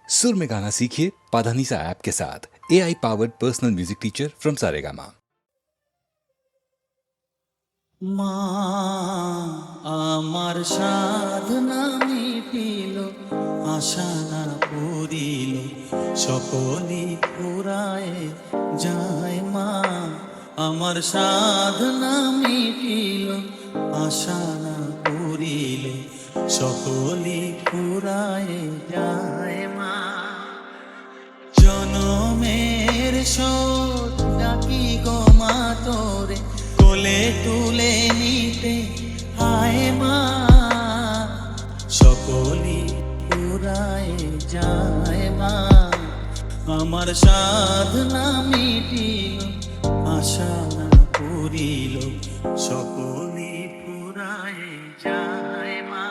सुर में गाना सीखिए पाधानीसा ऐप के साथ। AI powered personal music teacher from Saregama. মা আমার সাধনা মিটিল, আশা না পুরিল, সকলি পুরায় যায়। মা আমার সাধনা মিটিল, আশা না পুরিল, সকলি পুরায় যায়। মা জনমের শোধ ডাকি গো মা তোরে, কোলে তুলে নিতে আয়। মা সকলি পুরায় যায়। মা আমার সাধনা মিটিল, আশা না পুরিল, সকলি পুরায় যায়। মা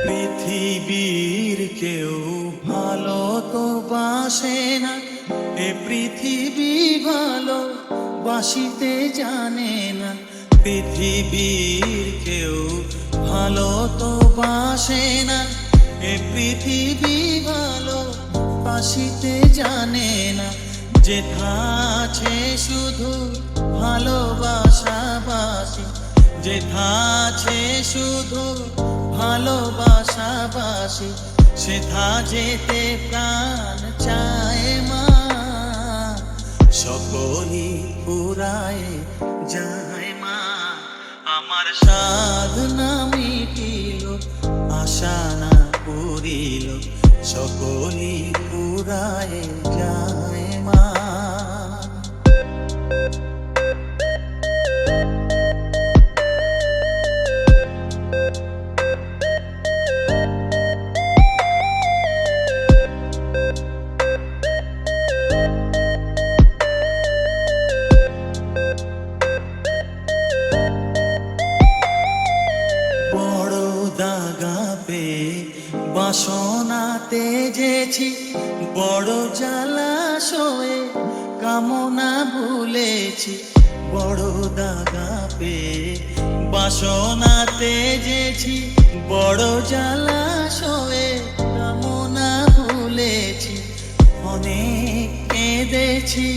পৃথিবীর কেউ ভালো তো বাসে না, এ পৃথিবী ভালো বাসিতে জানে না। পৃথিবীর কেউ ভালো তো বাসে না, এ পৃথিবী ভালো বাসিতে জানে না। যেথা আছে শুধু ভালোবাসাবাসি, যেথা আছে শুধু ভালোবাসাবাসি, সেথা যেতে প্রাণ চায়। মা সকলি পুরায় যায়। মা আমার সাধনা মিটিল, আশা না পুরিল, সকলি পুরায় যায়। মা বাসনাতে যেছি বড় জলাশয়ে, কামনা ভুলেছি বড় দাগা পেয়ে। বাসনাতে যেছি বড় জলাশয়ে, কামনা ভুলেছি। অনেক কেঁদেছি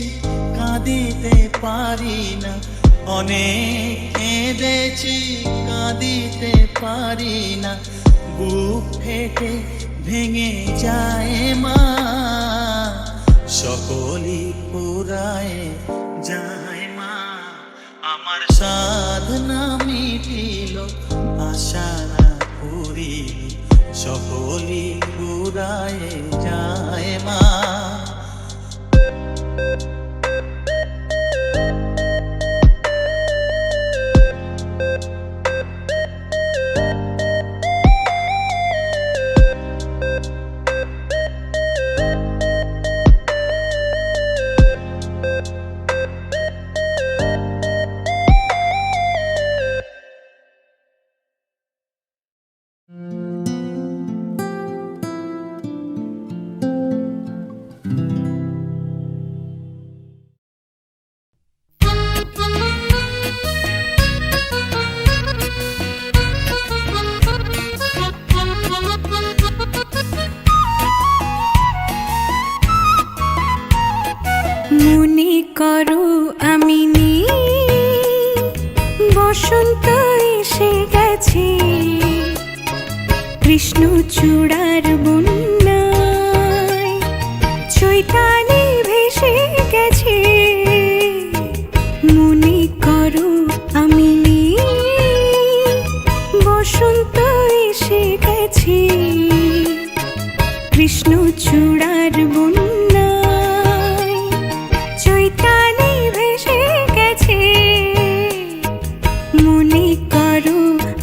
কাঁদিতে পারি না, অনেক কেঁদেছি কাঁদিতে পারি না। বুক ফেটে ভেঙে যায়। মা সকলি পুরায় যায়। মা আমার সাধনা মিটিল, আশা না পুরিল, সকলি পুরায় যায়। মা মনে করো আমি বসন্ত এসে গেছে, কৃষ্ণ চূড়ার বন্যায় চৈতালি ভেসে গেছে। মনে করো আমি বসন্ত এসে গেছে, কৃষ্ণ চূড়ার বন্যায় চৈতালি ভেসে গেছে। মনে করো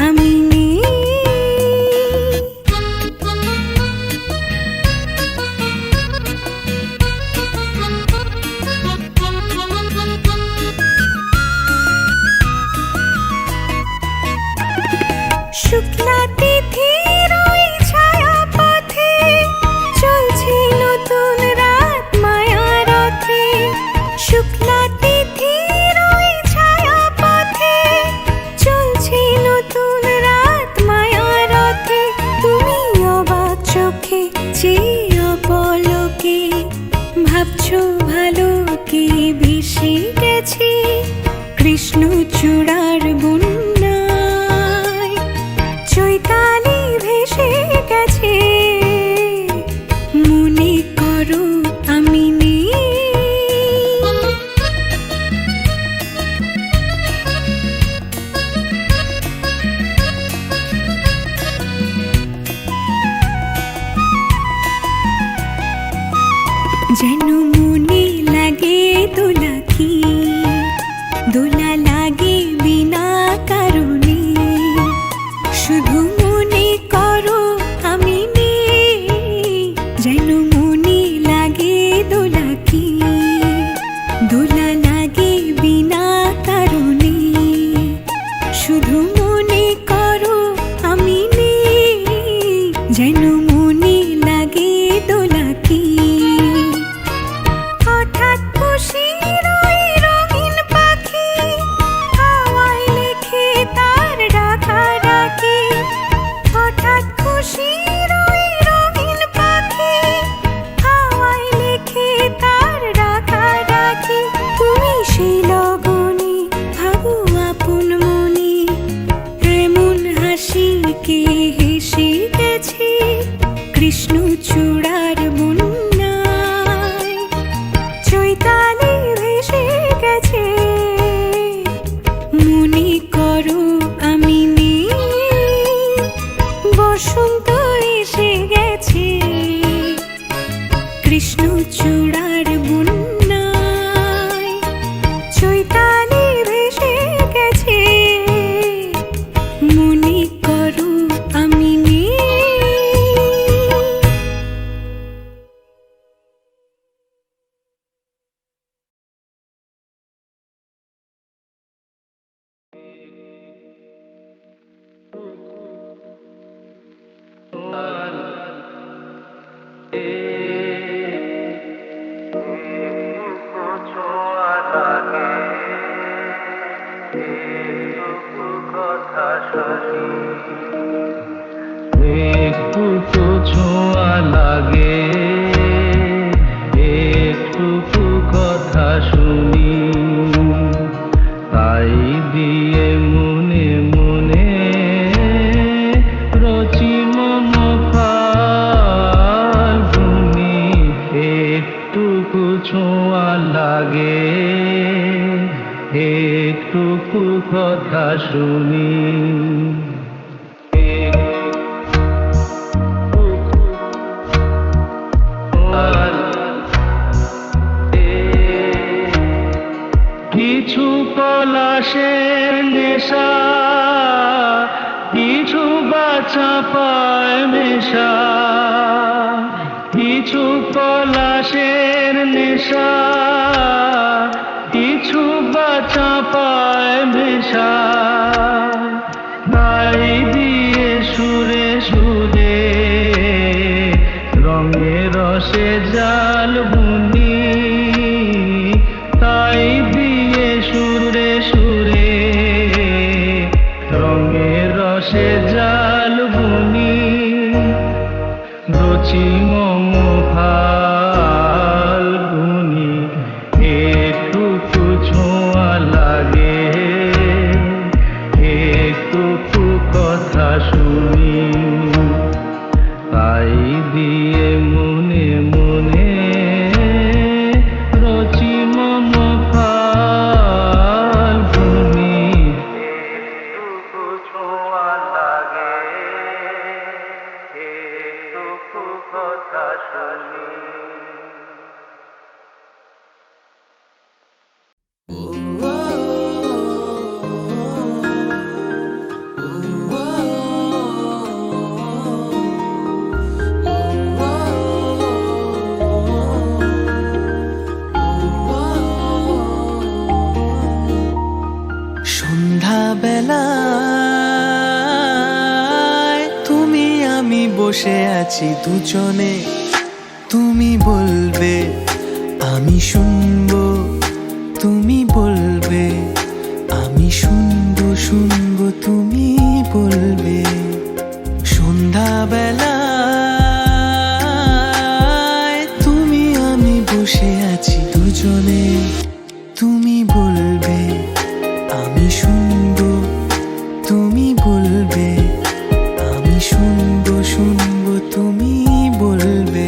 আমি শুক্লা তিথির ওই ছায়া পথে চলছে নতুন রাত মায়া রথে। শুক্লা তিথির ওই ছায়া পথে চলছে নতুন রাত মায়া রথে। তুমি অবাক চোখে চেয়ে পলকে ভাবছো ভালো কি ভেসে গেছে কৃষ্ণ চূড়ার বন্যায়। চৈতালি ভেসে গেছে মনে করো আমি নেই। যেন মনে লাগে দোলাকি দোলা লাগে বিনা কারণে। শুধু মনে করো আমি নেই। যেন মনে লাগে দোলাকি দোলা লাগে বিনা কারণে। শুধু মনে করো আমি নেই। যেন মনে লাগে দোলাকি। হঠাৎ খুশির ওই রঙিন পাখি হাওয়ায় লেখে তার ডাকাডাকি। হঠাৎ খুশির ওই রঙিন পাখি হাওয়ায় লেখে তার ডাকাডাকি। তুমি সেই লগনে ভাবো আপন মনে এমন হাসি কে হেসে গেছে কৃষ্ণ চূড়ার বন্যায়। চৈতালি ভেসে গেছে মনে করো আমি নেই। বসন্ত এসে গেছে কৃষ্ণ চূড়ার বন্যায়। চৈতালি ভেসে গেছে মনে করো আমি নেই। একটু তো ছোঁয়া লাগে একটু কথা শুনি তাই দিয়ে মনে মনে রচি মন ফাল্গুনি। একটুকু ছোঁয়া লাগে একটুকু কথা শুনি। কিছু পলাশের নেশা কিছু বাছা পায় মেশা। কিছু পলাশের নেশা কিছু বাছা পায় মেশা। তাই দিয়ে সুরে সুরে রঙে রসে জাল বুনি। তাই দিয়ে সুরে সুরে রঙে রসে জাল বুনি। রচি মম ফাল্গুনি একটুকু ছোঁয়া লাগে একটুকু কথা শুনি। তাই দিয়ে মনে মনে রচি মম ফাল্গুনি একটুকু ছোঁয়া লাগে একটুকু কথা বসে আছি দুজনে, তুমি বলবে আমি শুনবো, তুমি বলবে আমি শুনবো শুনবো, তুমি বলবে। সন্ধ্যাবেলায় তুমি আমি বসে আছি দুজনে, তুমি বলবে আমি শুনবো, তুমি বলবে আমি শুনবো শুনবো, তুমি বলবে।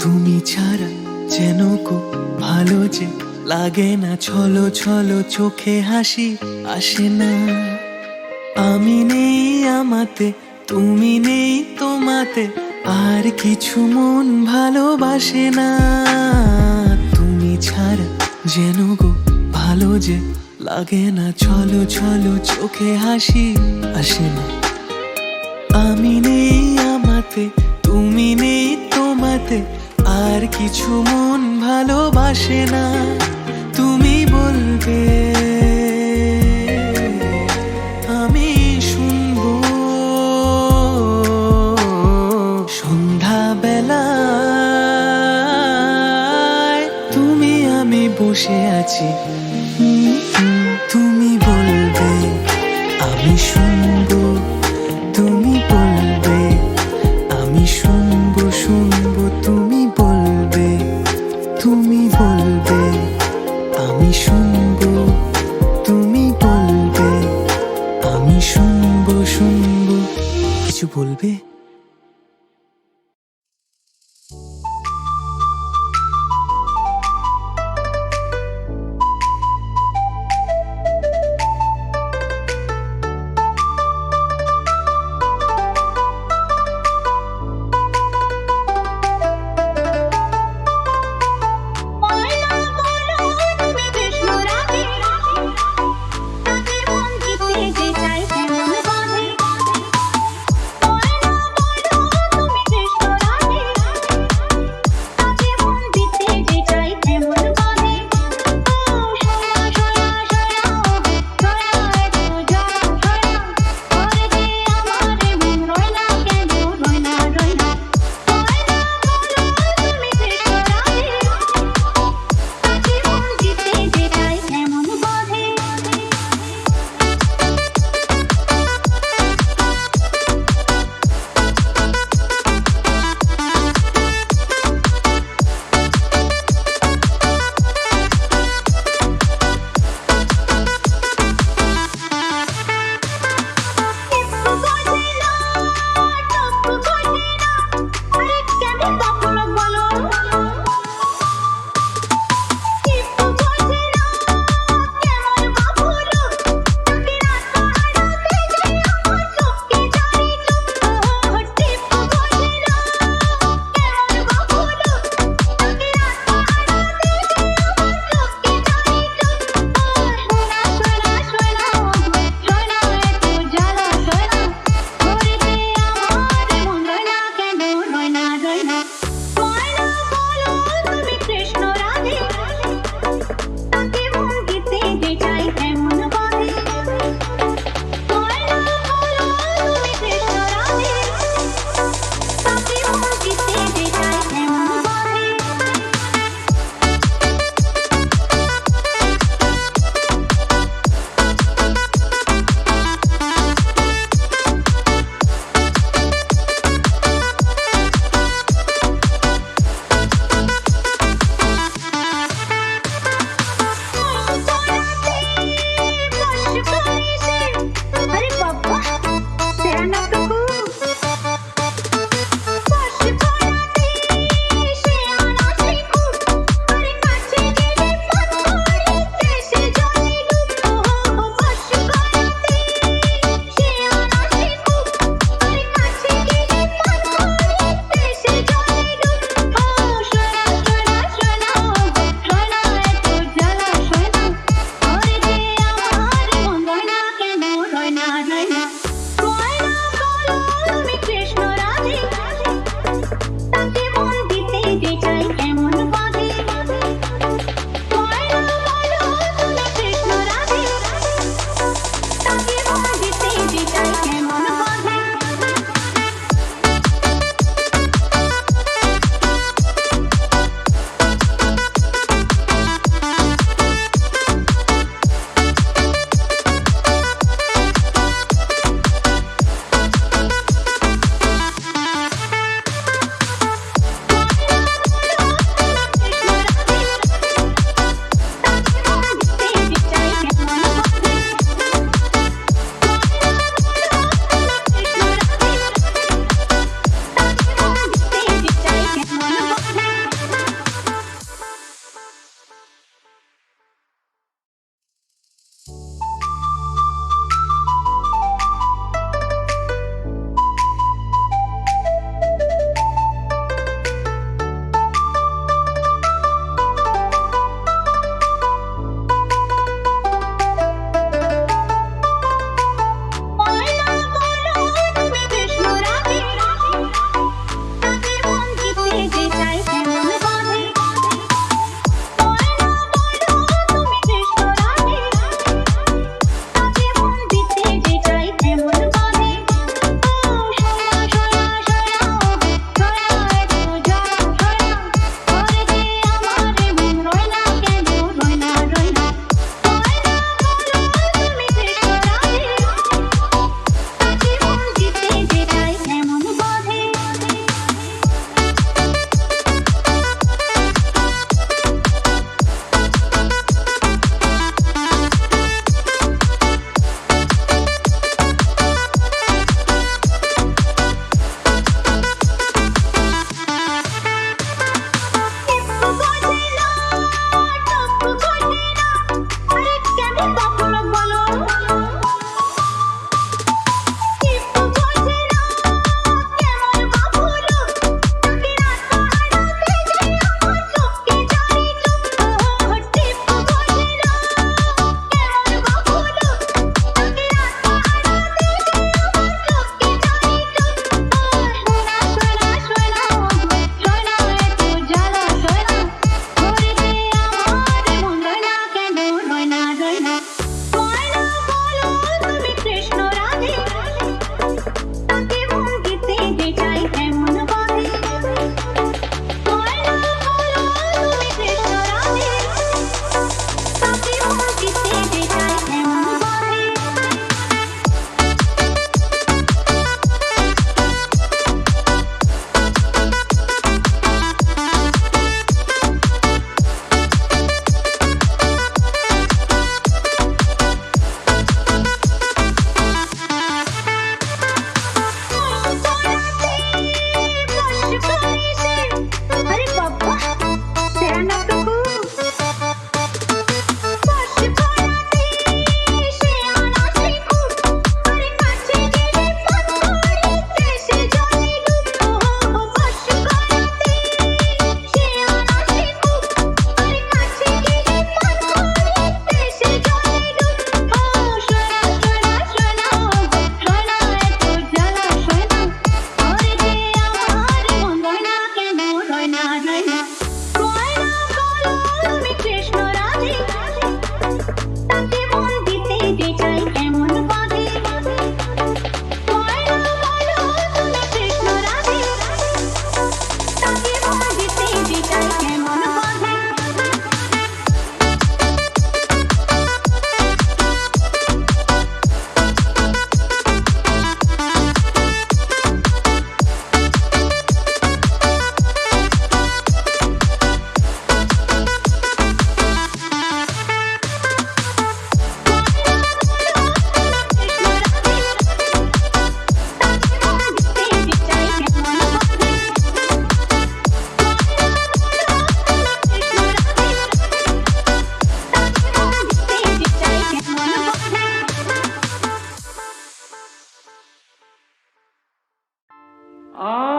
তুমি ছাড়া যেন কো ভালো যে লাগে না, ছলো ছলো চোখে হাসি আসে না। আমি নেই আমাতে, তুমি নেই তোমাতে, আর কিছু মন ভালোবাসে না। তুমি ছাড়া যেন গো ভালো যে লাগে না, ছলো ছলো চোখে হাসি আসে না। আমি নেই আমাতে, তুমি নেই তোমাতে, আর কিছু মন ভালোবাসে না। তুমি বলবে আমি শুনবো। সন্ধ্যাবেলায় তুমি আমি বসে আছি, তুমি বলবে আমি শুনবো, তুমি বলবে আমি শুনবো শুনবো, তুমি বলবে, তুমি বলবে আমি শুনবো, তুমি বলবে আমি শুনবো শুনবো, কিছু বলবে। ময়না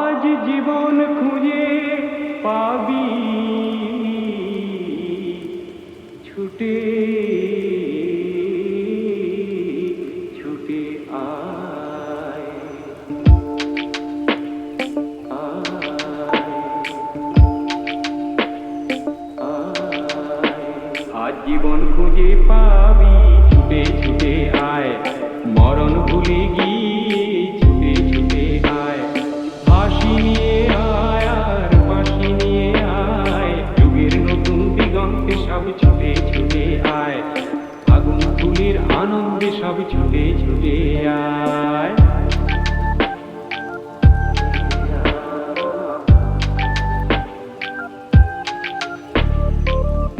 আজ জীবন খুঁজে পাবি ছুটে ছুটে আয় আজ জীবন খুঁজে পাবি ছুটে ছুটে আয় মরণ ভুলে গিয়ে ছুটে ছুটে আয় হাসি নিয়ে আয় আর বাঁশি নিয়ে আয় যুগের নতুন দিগন্তে সব ছুটে ছুটে আয় আগুন ফুলের আনন্দে সব ছুটে ছুটে আয়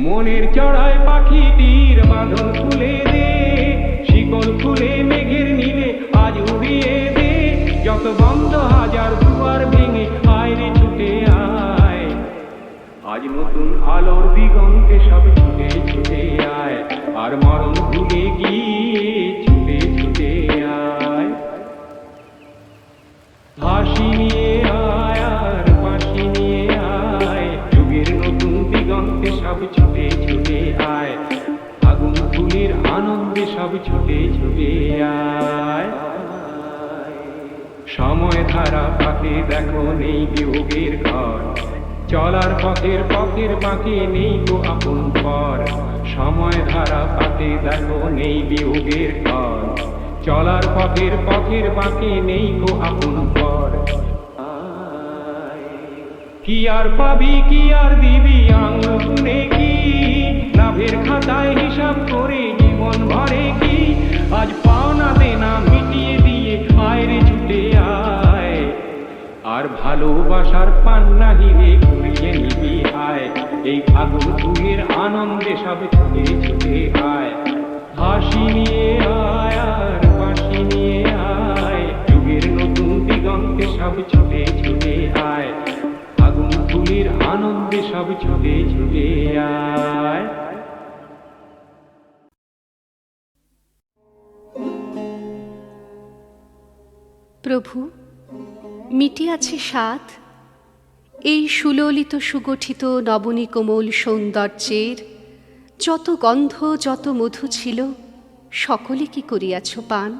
মনের চড়ায় পাখিটির বাঁধন খুলে দে শিকল খুলে মেঘের নীলে আজ উড়িয়ে দে যত বন্ধ হাজার দুয়ার ভেঙে আয় রে ছুটে আয় আজ নতুন আলোর দিগন্তে সব ছুটে ছুটে আয় আর মরণ ভুলে গিয়ে ছুটে ছুটে আয় হাসি নিয়ে আয় আর বাঁশি নিয়ে আয় যুগের নতুন দিগন্তে সব ছুটে ছুটে আয় আগুন ফুলের আনন্দে সব ছুটে ছুটে আয় সময় ধারা পাকে দেখো নেই বিয়োগের ঘর চলার পথের পাকে নেই গো আপন পর সময় ধারা পাকে দেখো নেই বিয়োগের ঘর চলার পথের পাকে নেই গো আপন পর কি আর পাবি কি আর দিবি আঙুল গুনে কি লাভের খাতায় হিসাব করে জীবন ভরে কি আজ পাওনা দেনা মিটিয়ে দিয়ে আয় রে ছুটে আয় আর ভালোবাসার পান্না হিরে ঘুরিয়ে নিবি আয় এই আগুন ফুলের আনন্দে সব ছুটে ছুটে আয় হাসি নিয়ে আয় আর বাঁশি নিয়ে আয় যুগের নতুন দিগন্তে সব ছুটে ছুটে আয় আগুন ফুলের আনন্দে সব ছুটে ছুটে আয়। প্রভু, মিটিয়াছে স্বাদ এই সুললিত সুগঠিত নবনী কোমল সৌন্দর্যের। যত গন্ধ যত মধু ছিল, সকলে কি করিয়াছ পান?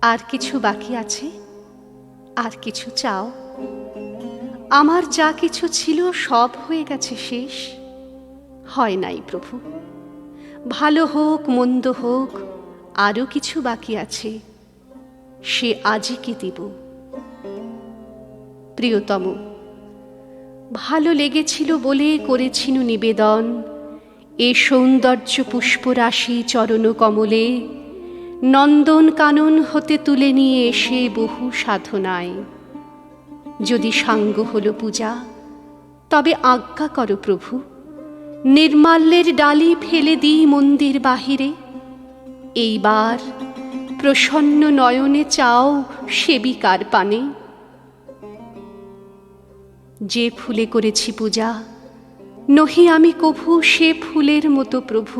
আর কিছু বাকি আছে? আর কিছু চাও? আমার যা কিছু ছিল সব হয়ে গেছে শেষ। হয় নাই প্রভু, ভালো হোক মন্দ হোক, আরও কিছু বাকি আছে, সে আজই কি দিব। প্রিয়তম, ভালো লেগেছিল বলে করেছিল নিবেদন এ সৌন্দর্য পুষ্পরাশি চরণ কমলে, নন্দন কানন হতে তুলে নিয়ে এসে বহু সাধনায়। যদি সাঙ্গ হলো পূজা, তবে আজ্ঞা করো প্রভু, নির্মাল্যের ডালি ফেলে দিই মন্দির বাহিরে। এইবার প্রসন্ন নয়নে চাও সেবিকার পানে। যে ফুলে করেছি পূজা, নহি আমি কভু সে ফুলের মতো প্রভু,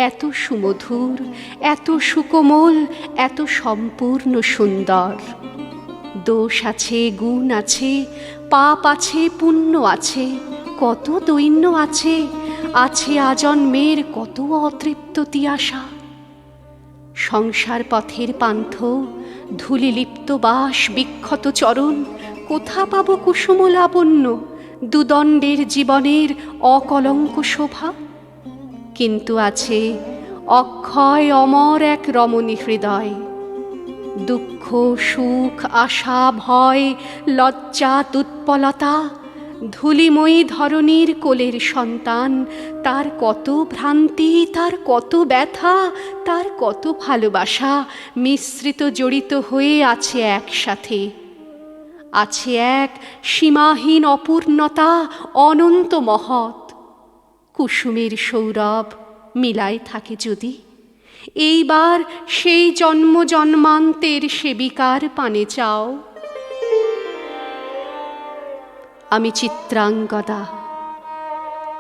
এত সুমধুর, এত সুকোমল, এত সম্পূর্ণ সুন্দর। দোষ আছে, গুণ আছে, পাপ আছে, পুণ্য আছে, কত দৈন্য আছে, আছে আজন্মের কত অতৃপ্ত তিয়াসা। সংসার পথের পান্থ, ধূলি লিপ্ত বাস, বিক্ষত চরণ, কোথা পাব কুসুম লাবণ্য, দুদণ্ডের জীবনের অকলঙ্ক শোভা? কিন্তু আছে অক্ষয় অমর এক রমণী হৃদয়। দুঃখ সুখ আশা ভয় লজ্জা তুৎপলতা, ধূলিময়ী ধরণীর কোলের সন্তান, তার কত ভ্রান্তি, তার কত ব্যথা, তার কত ভালোবাসা মিশ্রিত জড়িত হয়ে আছে একসাথে। আছে এক সীমাহীন অপূর্ণতা, অনন্ত মহৎ। কুসুমের সৌরভ মিলায় থাকে যদি, এইবার সেই জন্ম জন্মান্তের সেবিকার পানে চাও। আমি চিত্রাঙ্গদা,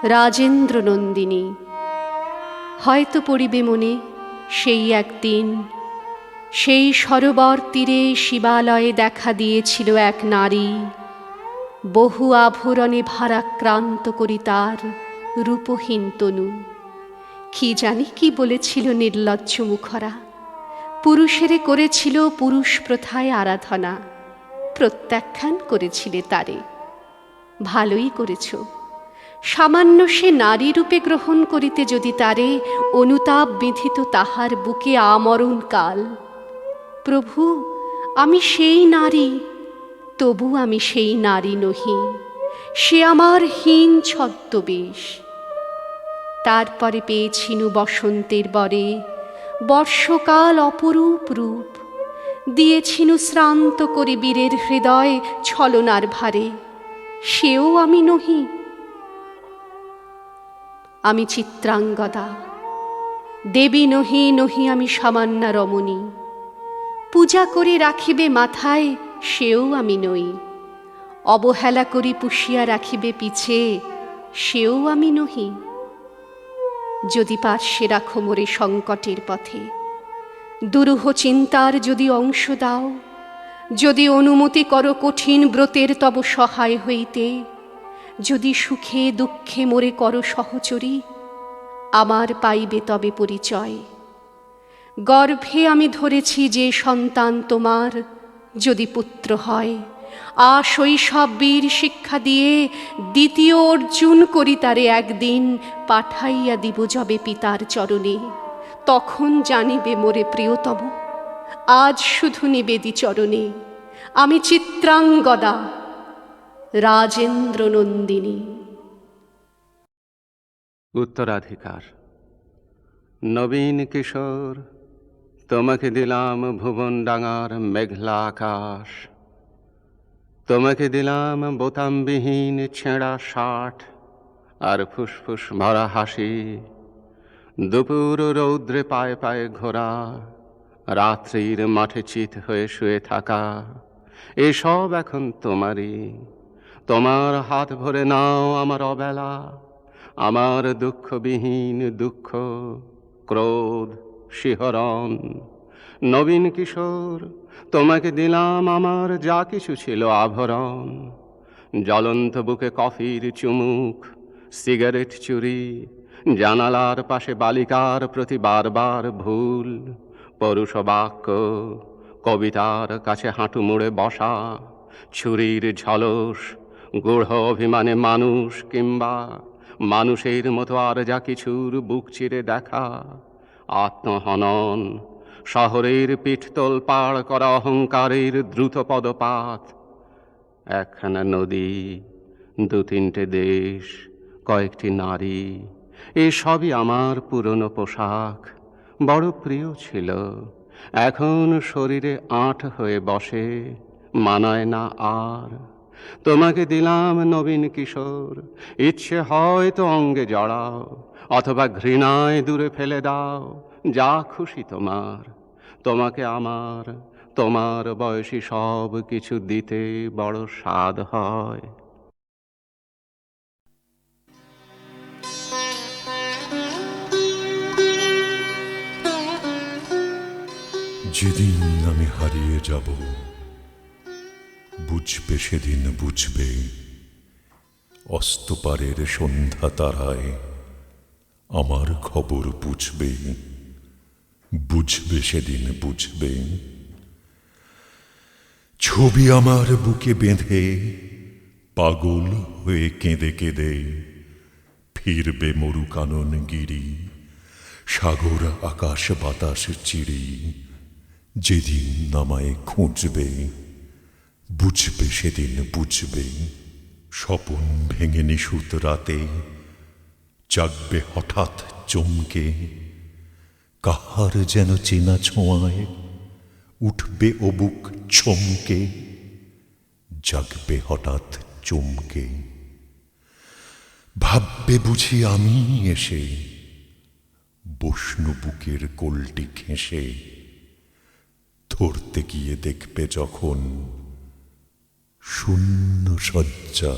রাজেন্দ্র নন্দিনী। হয়তো পড়িবে মনে সেই একদিন, সেই সরোবর তীরে শিবালয়ে দেখা দিয়েছিল এক নারী, বহু আভরণে ভারাক্রান্ত করি তার রূপহীন তনু। কি জানি কি বলেছিল নির্লজ্জ মুখরা, পুরুষেরে করেছিল পুরুষ প্রথায় আরাধনা, প্রত্যাখ্যান করেছিলে তারে। ভালোই করেছ, সামান্য সে নারী রূপে গ্রহণ করিতে যদি তারে, অনুতাপ বিধিত তাহার বুকে আমরণ কাল। প্রভু, আমি সেই নারী, তবু আমি সেই নারী নহি, সে আমার হীন ছদ্মবেশ। তারপরে পেয়েছিনু বসন্তের বরে বর্ষকাল অপরূপ রূপ, দিয়েছিনু শ্রান্ত করে বীরের হৃদয় ছলনার ভারে, সেও আমি নহি। আমি চিত্রাঙ্গদা, দেবী নহি, নহি আমি সামান্যা রমণী। পূজা করে রাখিবে মাথায়, সেও আমি নই। অবহেলা করি পুষিয়া রাখিবে পিছে, সেও আমি নহি। যদি পার্শ্বে রাখো মোরে সংকটের পথে, দুরূহ চিন্তার যদি অংশ দাও, যদি অনুমতি করো কঠিন ব্রতের তব সহায় হইতে, যদি সুখে দুঃখে মোরে করো সহচরী, আমার পাইবে তবে পরিচয়। গর্ভে আমি ধরেছি যে সন্তান তোমার, যদি পুত্র হয়, শৈশব বীর শিক্ষা দিয়ে দ্বিতীয় অর্জুন করি তারে একদিন, পাঠাইয়া দিব যবে পিতার চরণে, তখন জানিবে মোরে প্রিয়তম, আজ শুধু নিবেদি চরণে। আমি চিত্রাঙ্গদা, রাজেন্দ্র নন্দিনী। উত্তরাধিকার। নবীন কিশোর, তোমাকে দিলাম ভুবন ডাঙার মেঘলা আকাশ, তোমাকে দিলাম বোতামবিহীন ছেঁড়া শার্ট আর ফুসফুস ভরা হাসি। দুপুর রৌদ্রে পায়ে পায়ে ঘোরা, রাত্রির মাঠে চিত হয়ে শুয়ে থাকা, এসব এখন তোমারই। তোমার হাত ভরে নাও আমার অবেলা, আমার দুঃখবিহীন দুঃখ, ক্রোধ, শিহরণ, নবীন কিশোর, তোমাকে দিলাম আমার যা কিছু ছিল আভরণ। জ্বলন্ত বুকে কফির চুমুক, সিগারেট চুরি, জানালার পাশে বালিকার প্রতি বারবার ভুল, পরুষ বাক্য, কবিতার কাছে হাঁটু মুড়ে বসা, ছুরির ঝলস, গূঢ় অভিমানে মানুষ কিংবা মানুষের মতো আর যা কিছুর বুক চিরে দেখা, আত্মহনন, শহরের পিঠতল পাড় করা অহংকারের দ্রুত পদপাত, একখানা নদী, দু তিনটে দেশ, কয়েকটি নারী, এসবই আমার পুরনো পোশাক, বড় প্রিয় ছিল। এখন শরীরে আঁট হয়ে বসে, মানায় না আর। তোমাকে দিলাম নবীন কিশোর, ইচ্ছে হয় তো অঙ্গে জড়াও, অথবা ঘৃণায় দূরে ফেলে দাও, যা খুশি তোমার। তোমাকে আমার, তোমার বয়সী সব কিছু দিতে বড় স্বাদ হয়। যেদিন আমি হারিয়ে যাব, বুঝবে সেদিন বুঝবে, অস্তপারের সন্ধ্যা তারায় আমার খবর বুঝবে, বুঝবে সেদিন বুঝবে। ছবি আমার বুকে বেঁধে পাগল হয়ে কেঁদে কেঁদে ফিরবে মরু কানন গিরি, সাগর আকাশ বাতাস চিড়ি। যেদিন নামায় খুঁজবে, বুঝবে সেদিন বুঝবে। স্বপন ভেঙে নিশুত রাতে জাগবে হঠাৎ চমকে, কাহার যেন চেনা ছোঁয়ায় উঠবে ও বুক চমকে, জাগবে হঠাৎ চমকে। ভাববে বুঝি আমি এসে, বসনু বুকের কোলটি ঘেঁষে, ধরতে গিয়ে দেখবে যখন শূন্য শয্যা,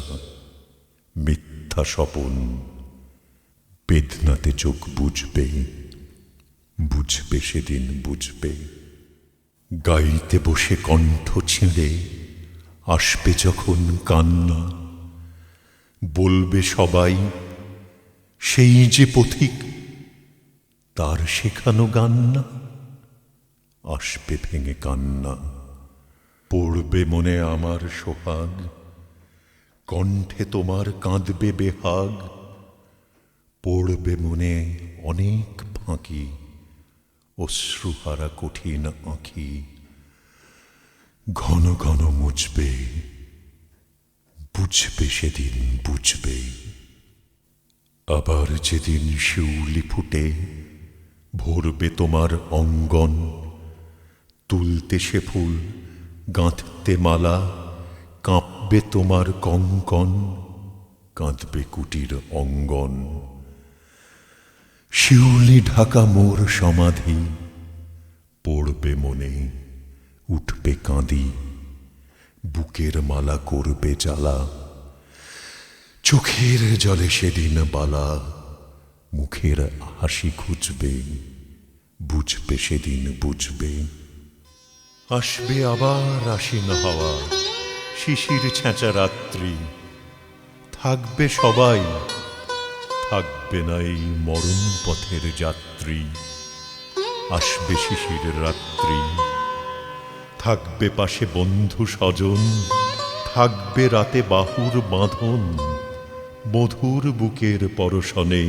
মিথ্যা স্বপন, বেদনাতে চোখ বুঝবে, বুঝবে সেদিন বুঝবে। গাইতে বসে কণ্ঠ ছিঁড়ে আসবে যখন কান্না, বলবে সবাই সেই যে পথিক, তার শেখানো গান না। আসবে ভেঙে কান্না, পড়বে মনে আমার সোহাগ, কণ্ঠে তোমার কাঁদবে বেহাগ। পড়বে মনে অনেক ফাঁকি, অশ্রুহারা কঠিন আঁখি, ঘন ঘন মুছবে, বুঝবে সেদিন বুঝবে। আবার যেদিন শিউলি ফুটে ভরবে তোমার অঙ্গন, তুলতে সে ফুল, গাঁথতে মালা, কাঁপবে তোমার কঙ্কন, কাঁদবে কুটির অঙ্গন। শিউলি ঢাকা মোর সমাধি, পড়বে মনে, উঠবে কাঁদি, বুকের মালা করবে জ্বালা। চোখের জলে সেদিন বালা, মুখের হাসি খুঁজবে, বুঝবে সেদিন বুঝবে। আসবে আবার আশ্বিন হাওয়া, শিশির ছেঁচা রাত্রি, থাকবে সবাই, থাকবে না এই মরণ পথের যাত্রী। আসবে শিশির রাত্রি, থাকবে পাশে বন্ধু স্বজন, থাকবে রাতে বাহুর বাঁধন, মধুর বুকের পরশনে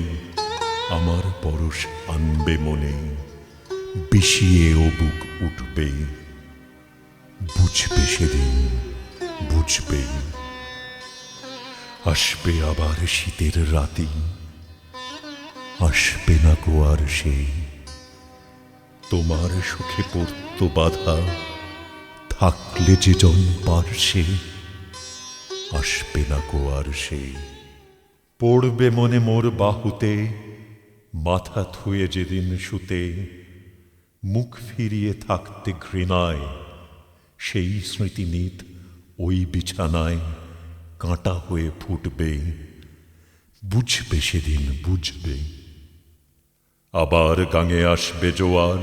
আমার পরশ আনবে মনে, বিষিয়ে ও বুক উঠবে, বুঝবে সেদিন বুঝবে। আসবে আবার শীতের রাতি, আসবে না গো আর সে, তোমার সুখে পড়তো বাধা, থাকলে যে জন পার্শ্বে, আসবে না গো আর সে। পড়বে মনে মোর বাহুতে, মাথা থুয়ে যেদিন শুতে, মুখ ফিরিয়ে থাকতে ঘৃণায়, সেই স্মৃতিনিত ওই বিছানায় কাঁটা হয়ে ফুটবে, বুঝবে সেদিন বুঝবে। আবার গাঙে আসবে জোয়ার,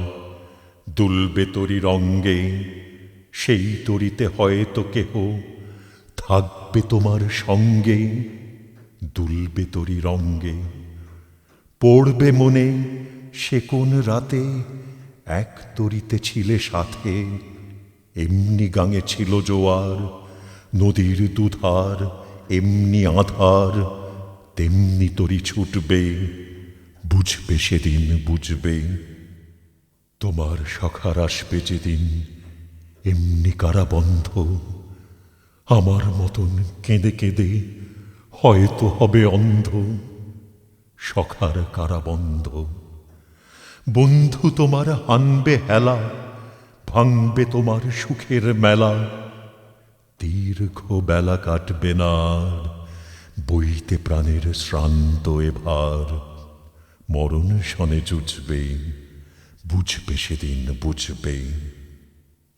দুলবে তরি রঙ্গে, সেই তরিতে হয়তো কেহ থাকবে তোমার সঙ্গে। দুলবে তরি রঙ্গে, পড়বে মনে সে কোন রাতে এক তরিতে ছিলে সাথে। এমনি গাঙে ছিল জোয়ার, নদীর দুধার এমনি আধার, তেমনি তরি ছুটবে, বুঝবে সেদিন বুঝবে। তোমার সখার আসবে যেদিন এমনি কারাবন্ধ, আমার মতন কেঁদে কেঁদে হয়তো হবে অন্ধ। সখার কারাবন্ধ, বন্ধু তোমার হানবে হেলা, ভাঙবে তোমার সুখের মেলা। দীর্ঘ বেলা কাটবে না আর, বইতে প্রাণের শ্রান্ত এভার। মরণ শনে জুঝবে, বুঝবে সেদিন বুঝবে।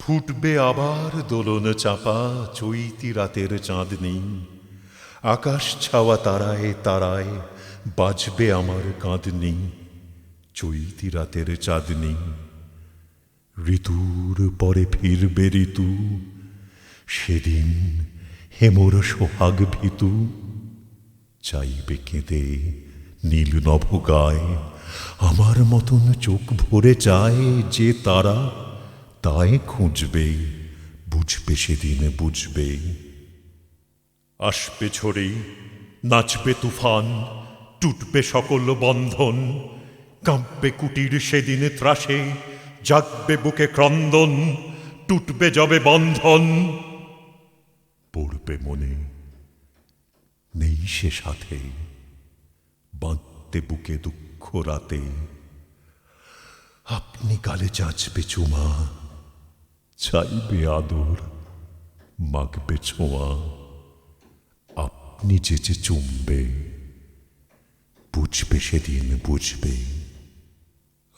ফুটবে আবার দোলন চাপা চৈতি রাতের চাঁদনি, আকাশ ছাওয়া তারায় তারায় বাজবে আমার কাঁদনি। চৈতি রাতের চাঁদনি, ঋতুর পরে ফিরবে ঋতু, সেদিন হেমর সোহাগ ভীতু। চাইবে কেঁদে নীল নভ গায়, আমার মতন চোখ ভরে চায় যে তারা, তাই খুঁজবে, বুঝবে সেদিন বুঝবে। আসবে ঝরে, নাচবে তুফান, টুটবে সকল বন্ধন। কাঁপবে কুটির সেদিন ত্রাসে, জাগবে বুকে ক্রন্দন। টুটবে যবে বন্ধন, পড়বে মনে নেই সে সাথে। বাঁধতে বুকে দুঃখ রাতে, আপনি গালে চাচবে চুমা, চাইবে আদর মাগবে ছোঁয়া। আপনি যে চুমবে, বুঝবে সেদিন বুঝবে।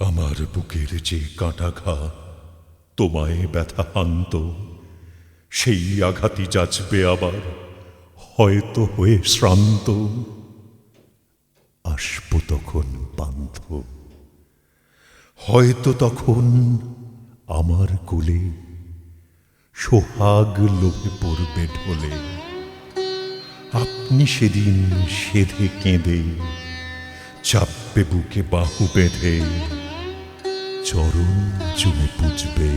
আমার বুকের যে কাঁটা ঘা তোমায় ব্যথা হান্ত, সেই আঘাতই যাচবে আবার হয়তো হয়ে শ্রান্ত। আসবো তখন বান্ধ, হয়তো তখন আমার কোলে সোহাগ লোভে পড়বে ঢলে। আপনি সেদিন সেধে কেঁদে চাপবে বুকে বাহু বেঁধে, চরণ চুমে বুঝবে,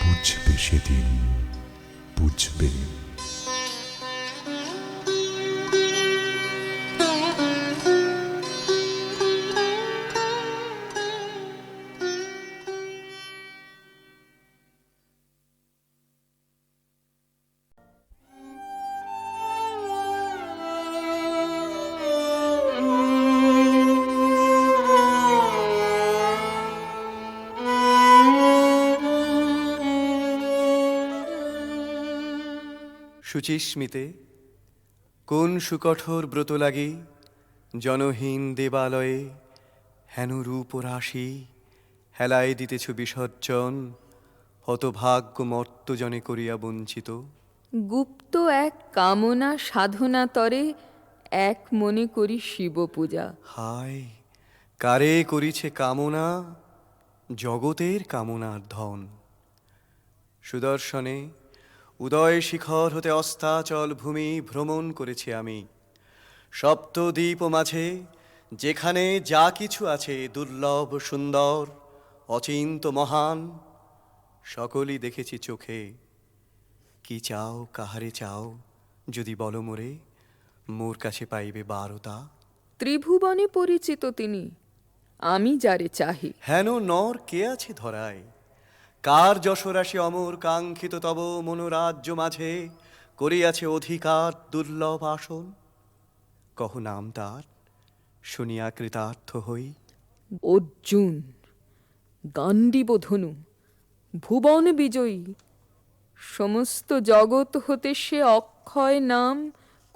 বুঝবে সেদিন বুঝবে। শুচিস্মিতে কোন সুকঠোর ব্রত লাগে, জনহীন দেবালয়ে হেন রূপ রাশি হেলায় দিতেছ বিসর্জন। হতভাগ্য মর্তজনে করিয়া বঞ্চিত। গুপ্ত এক কামনা সাধনা তরে এক মনে করি শিব পূজা। হায় কারে করিছে কামনা, জগতের কামনার ধন। সুদর্শনে উদয় শিখর হতে অস্তাচল ভূমি ভ্রমণ করেছি আমি। সপ্তদ্বীপ মাঝে যেখানে যা কিছু আছে দুর্লভ সুন্দর অচিন্ত মহান, সকলই দেখেছি চোখে। কি চাও কাহারে চাও যদি বলো মোরে, মোর কাছে পাইবে 12টা। ত্রিভুবনে পরিচিত তিনি, আমি যারে চাহি। হেন নর কে আছে ধরায়, কার যশরাশি অমর কাঙ্ক্ষিত তব মনোরাজ্য মাঝে করিয়াছে অধিকার দুর্লভ আসন। কহ নাম তার, শুনিয়া কৃতার্থ হই। অর্জুন, গান্ডীব ধনু, ভুবন বিজয়ী। সমস্ত জগৎ হতে সে অক্ষয় নাম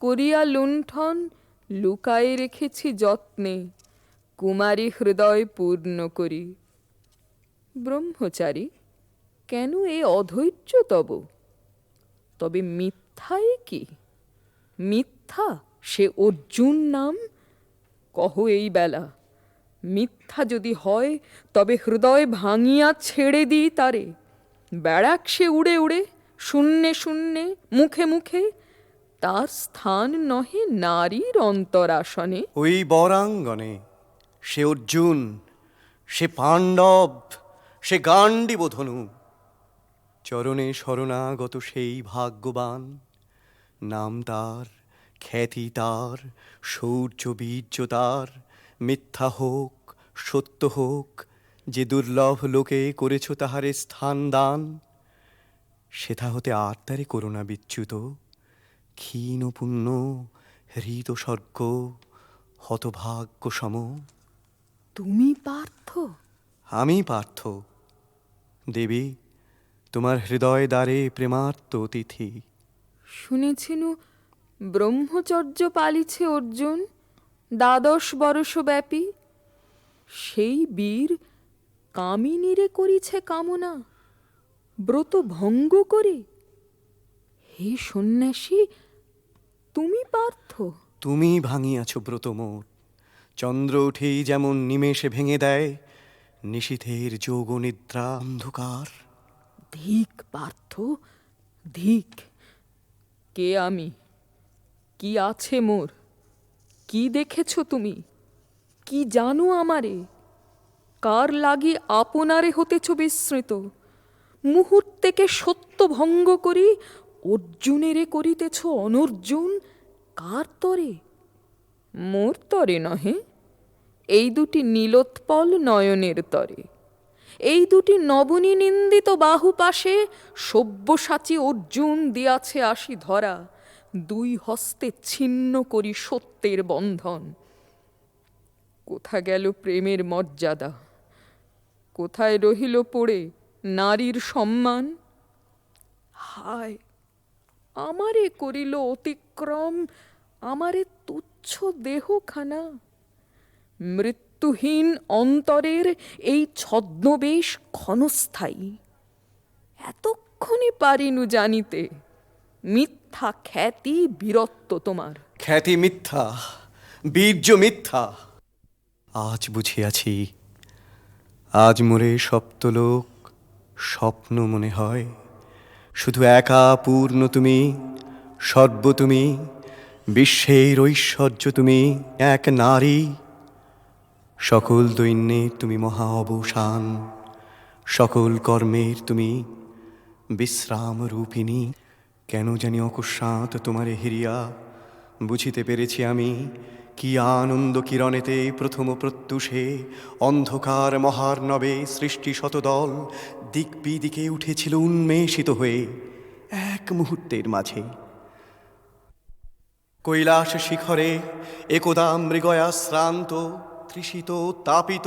করিয়া লুণ্ঠন লুকায়ে রেখেছি যত্নে, কুমারী হৃদয় পূর্ণ করি। ব্রহ্মচারী, কেন এ অধৈর্য তব? তবে মিথ্যাই কি? মিথ্যা সে অর্জুন নাম? কহ এই বেলা মিথ্যা যদি হয় তবে হৃদয় ভাঙিয়া ছেড়ে দিই তারে। বেড়াক সে উড়ে উড়ে, শূন্যে শূন্যে, মুখে মুখে, তার স্থান নহে নারীর অন্তরাসনে। ওই বরাঙ্গনে সে অর্জুন, সে পাণ্ডব, সে গাণ্ডীব ধনু, চরণে শরণাগত সেই ভাগ্যবান। নাম তার, খ্যাতি তার, শৌর্য বীর্য তার, মিথ্যা হোক সত্য হোক, যে দুর্লভ লোকে করেছ তাহারে স্থান দান, সেথা হতে আর তারে করুণা বিচ্যুত। ক্ষীণ পুণ্য হৃত স্বর্গ হতভাগ্য সম। তুমি পার্থ? আমি পার্থ। দেবী, তোমার হৃদয় দ্বারে প্রেমার্ত অতিথি। শুনেছিনু ব্রহ্মচর্য পালিছে অর্জুন 12 বরষ ব্যাপী। সেই বীর কামিনীরে করিছে কামনা, ব্রত ভঙ্গ করে। হে সন্ন্যাসী, তুমি পার্থ? তুমি ভাঙিয়াছ ব্রত মোর। চন্দ্র উঠেই যেমন নিমেষে ভেঙে দেয় নিশীথের যোগ নিদ্রা অন্ধকার। ধিক পার্থ, ধিক। কে আমি? কি আছে মোর? কি দেখেছ তুমি? কি জানো আমারে? কার লাগি আপনারে হতেছ বিস্মৃত? মুহূর্তেকে সত্য ভঙ্গ করি অর্জুনেরে করিতেছ অনর্জুন। কার তরে? মোর তরে নহে, এই দুটি নীলোৎপল নয়নের তরে। এই দুটি নবনী নিন্দিত বাহু পাশে সব্যসাচী অর্জুন দিয়াছে আসি ধরা, 2 হস্তে ছিন্ন করি সত্যের বন্ধন। কোথা গেল প্রেমের মর্যাদা? কোথায় রহিল পড়ে নারীর সম্মান? হায়, আমারে করিল অতিক্রম, আমারে তুচ্ছ দেহখানা। মৃত্যুহীন অন্তরের এই ছদ্মবেশ ক্ষণস্থায়ী। এতক্ষণে পারিনু জানিতে মিথ্যা খ্যাতি বীরত্ব তোমার। খ্যাতি মিথ্যা, বীর্য মিথ্যা। আজ বুঝিয়াছি, আজ মোরে সপ্তলোক স্বপ্ন মনে হয়। শুধু একা পূর্ণ তুমি, সর্ব তুমি, বিশ্বের ঐশ্বর্য তুমি, এক নারী। সকল দৈন্যের তুমি মহা অবসান, সকল কর্মের তুমি বিশ্রাম রূপিণী। কেন জানি অকস্মাৎ তোমারে হিরিয়া বুঝিতে পেরেছি আমি, কি আনন্দ কিরণেতে প্রথম প্রত্যুষে অন্ধকার মহার্ণবে সৃষ্টি শতদল দিক বিদিকে উঠেছিল উন্মেষিত হয়ে এক মুহূর্তের মাঝে। কৈলাস শিখরে একদা মৃগয়া শ্রান্ত তৃষিত তাপিত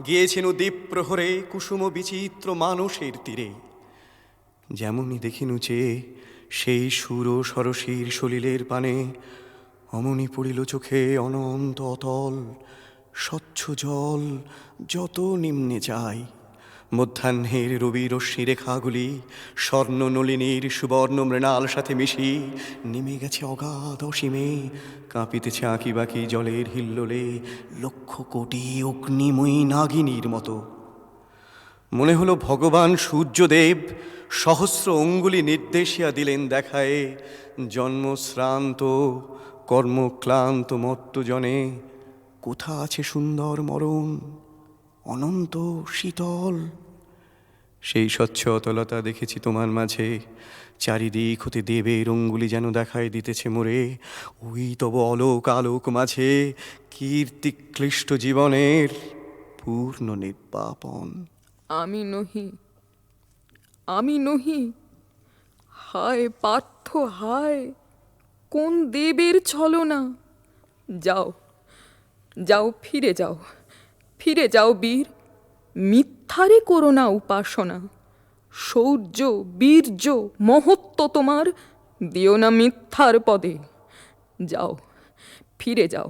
গিয়েছেন দ্বীপ প্রহরে কুসুম বিচিত্র মানসের তীরে। যেমনই দেখিনু চেয়ে সেই সুর সরসীর সলিলের পানে, অমনি পড়িল চোখে অনন্ত অতল স্বচ্ছ জল যত নিম্নে যায়। মধ্যাহ্নের রবি রশ্মি রেখাগুলি স্বর্ণ নলিনীর সুবর্ণ মৃণাল সাথে মিশি নেমে গেছে অগাধ অসীমে। কাঁপিতেছে আঁকি বাকি জলের হিল্লোলে লক্ষ কোটি অগ্নিময়ী নাগিনীর মতো। মনে হলো ভগবান সূর্যদেব সহস্র অঙ্গুলি নির্দেশিয়া দিলেন দেখায়ে জন্মশ্রান্ত কর্মক্লান্ত মর্তজনে কোথা আছে সুন্দর মরণ অনন্ত শীতল। সেই স্বচ্ছ অতলতা দেখেছি তোমার মাঝে, চারিদিক হতে দেবের অঙ্গুলি যেন দেখায় দিতেছে মোরে। ওই তব অলোক আলোক মাঝে কীর্তি ক্লিষ্ট জীবনের পূর্ণ নির্বাপন। আমি নহি, আমি নহি। হায় পার্থ, হায়, কোন দেবের ছলনা! যাও, যাও, ফিরে যাও, ফিরে যাও বীর। মিথ্যারে করো না উপাসনা। শৌর্য বীর্য মহত্ব তোমার দিও না মিথ্যার পদে। যাও, ফিরে যাও।